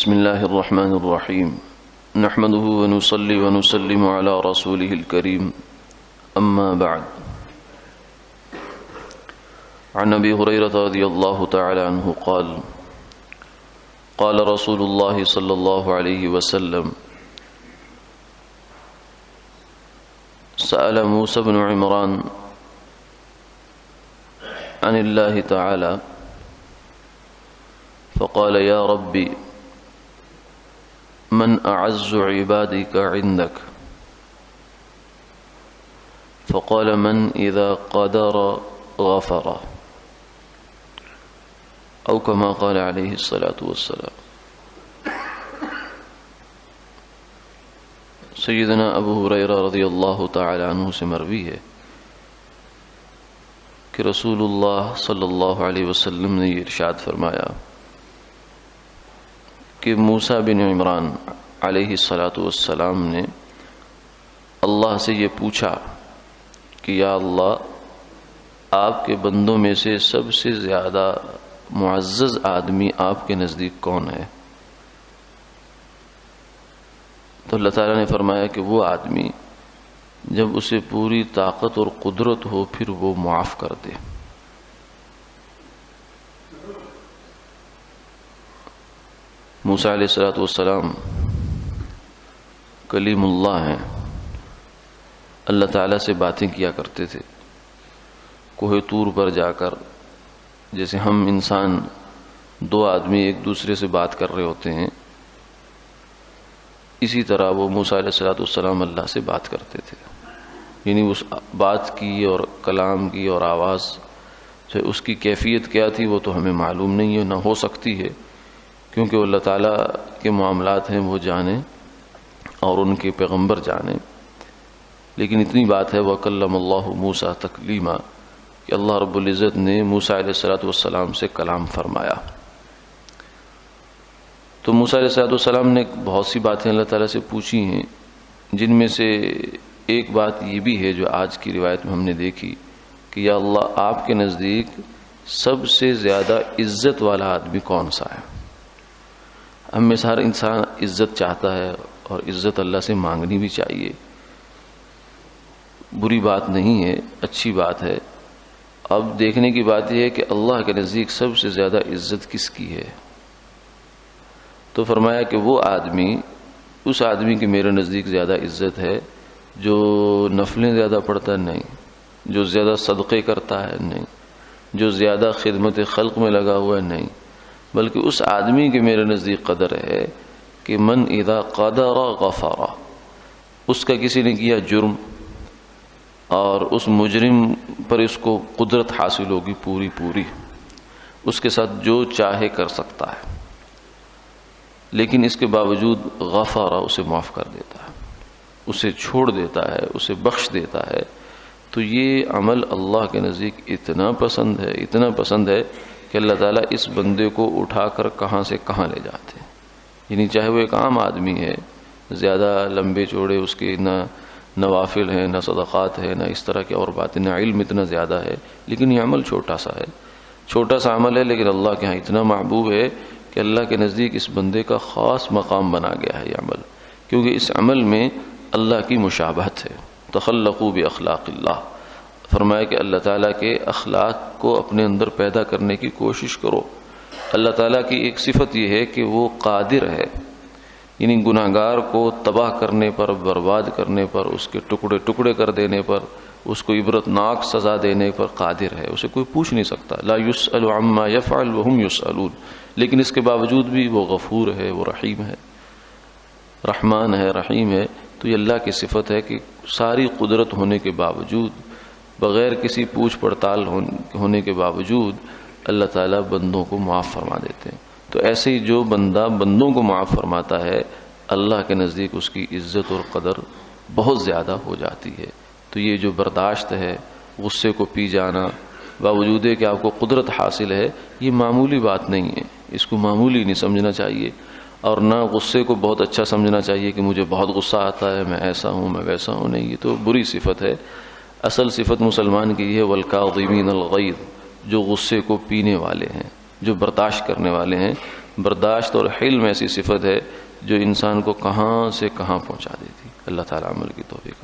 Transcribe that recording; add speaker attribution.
Speaker 1: بسم الله الرحمن الرحيم نحمده ونصلي ونسلم على رسوله الكريم أما بعد عن أبي هريرة رضي الله تعالى عنه قال قال رسول الله صلى الله عليه وسلم سأل موسى بن عمران عن الله تعالى فقال يا ربي من أعز عبادك عندك فقال من إذا قدر غفر أو كما قال عليه الصلاة والسلام۔ سیدنا ابو ہریرہ رضی اللہ تعالی عنہ سے مروی ہے کہ رسول اللہ صلی اللہ علیہ وسلم نے یہ ارشاد فرمایا کہ موسیٰ بن عمران علیہ السلام نے اللہ سے یہ پوچھا کہ یا اللہ آپ کے بندوں میں سے سب سے زیادہ معزز آدمی آپ کے نزدیک کون ہے؟ تو اللہ تعالیٰ نے فرمایا کہ وہ آدمی جب اسے پوری طاقت اور قدرت ہو پھر وہ معاف کر دے۔ موسیٰ علیہ السلام کلیم اللہ ہیں، اللہ تعالیٰ سے باتیں کیا کرتے تھے کوہ طور پر جا کر، جیسے ہم انسان دو آدمی ایک دوسرے سے بات کر رہے ہوتے ہیں، اسی طرح وہ موسیٰ علیہ السلام اللہ سے بات کرتے تھے، یعنی اس بات کی اور کلام کی اور آواز جو اس کی کیفیت کیا تھی وہ تو ہمیں معلوم نہیں ہے، نہ ہو سکتی ہے، کیونکہ اللہ تعالیٰ کے معاملات ہیں وہ جانے اور ان کے پیغمبر جانے۔ لیکن اتنی بات ہے وَكَلَّمَ اللَّهُ مُوسَىٰ تَكْلِيمًا کہ اللہ رب العزت نے موسیٰ علیہ السلام سے کلام فرمایا۔ تو موسیٰ علیہ السلام نے بہت سی باتیں اللہ تعالیٰ سے پوچھی ہیں، جن میں سے ایک بات یہ بھی ہے جو آج کی روایت میں ہم نے دیکھی کہ یا اللہ آپ کے نزدیک سب سے زیادہ عزت والا آدمی کون سا ہے؟ ہم میں سے ہر انسان عزت چاہتا ہے اور عزت اللہ سے مانگنی بھی چاہیے، بری بات نہیں ہے، اچھی بات ہے۔ اب دیکھنے کی بات یہ ہے کہ اللہ کے نزدیک سب سے زیادہ عزت کس کی ہے؟ تو فرمایا کہ وہ آدمی، اس آدمی کی میرے نزدیک زیادہ عزت ہے جو نفلیں زیادہ پڑھتا نہیں، جو زیادہ صدقے کرتا ہے نہیں، جو زیادہ خدمت خلق میں لگا ہوا ہے نہیں، بلکہ اس آدمی کے میرے نزدیک قدر ہے کہ من اذا قدر غفر، اس کا کسی نے کیا جرم اور اس مجرم پر اس کو قدرت حاصل ہوگی پوری، اس کے ساتھ جو چاہے کر سکتا ہے، لیکن اس کے باوجود غفر اسے معاف کر دیتا ہے، اسے چھوڑ دیتا ہے، اسے بخش دیتا ہے، تو یہ عمل اللہ کے نزدیک اتنا پسند ہے کہ اللہ تعالیٰ اس بندے کو اٹھا کر کہاں سے کہاں لے جاتے ہیں۔ یعنی چاہے وہ ایک عام آدمی ہے، زیادہ لمبے چوڑے اس کے نہ نوافل ہیں، نہ صدقات ہیں، نہ اس طرح کی اور باتیں، نہ علم اتنا زیادہ ہے، لیکن یہ عمل چھوٹا سا عمل ہے، لیکن اللہ کے ہاں اتنا محبوب ہے کہ اللہ کے نزدیک اس بندے کا خاص مقام بنا گیا ہے یہ عمل، کیونکہ اس عمل میں اللہ کی مشابہت ہے۔ تخلقوا باخلاق اللہ، فرمایا کہ اللہ تعالیٰ کے اخلاق کو اپنے اندر پیدا کرنے کی کوشش کرو۔ اللہ تعالیٰ کی ایک صفت یہ ہے کہ وہ قادر ہے، یعنی گناہگار کو تباہ کرنے پر، برباد کرنے پر، اس کے ٹکڑے کر دینے پر، اس کو عبرتناک سزا دینے پر قادر ہے، اسے کوئی پوچھ نہیں سکتا۔ لا يسأل عما يفعل وهم يسألون، لیکن اس کے باوجود بھی وہ غفور ہے، وہ رحیم ہے، رحمان ہے، رحیم ہے۔ تو یہ اللہ کی صفت ہے کہ ساری قدرت ہونے کے باوجود، بغیر کسی پوچھ پڑتال ہونے کے باوجود اللہ تعالیٰ بندوں کو معاف فرما دیتے ہیں۔ تو ایسے ہی جو بندہ بندوں کو معاف فرماتا ہے، اللہ کے نزدیک اس کی عزت اور قدر بہت زیادہ ہو جاتی ہے۔ تو یہ جو برداشت ہے، غصے کو پی جانا، باوجود ہے کہ آپ کو قدرت حاصل ہے، یہ معمولی بات نہیں ہے، اس کو معمولی نہیں سمجھنا چاہیے، اور نہ غصے کو بہت اچھا سمجھنا چاہیے کہ مجھے بہت غصہ آتا ہے، میں ایسا ہوں، میں ویسا ہوں۔ نہیں، یہ تو بری صفت ہے۔ اصل صفت مسلمان کی یہ ہے والکاظمین الغیظ، جو غصے کو پینے والے ہیں، جو برداشت کرنے والے ہیں، برداشت اور حلم ایسی صفت ہے جو انسان کو کہاں سے کہاں پہنچا دیتی. اللہ تعالیٰ عمل کی توفیق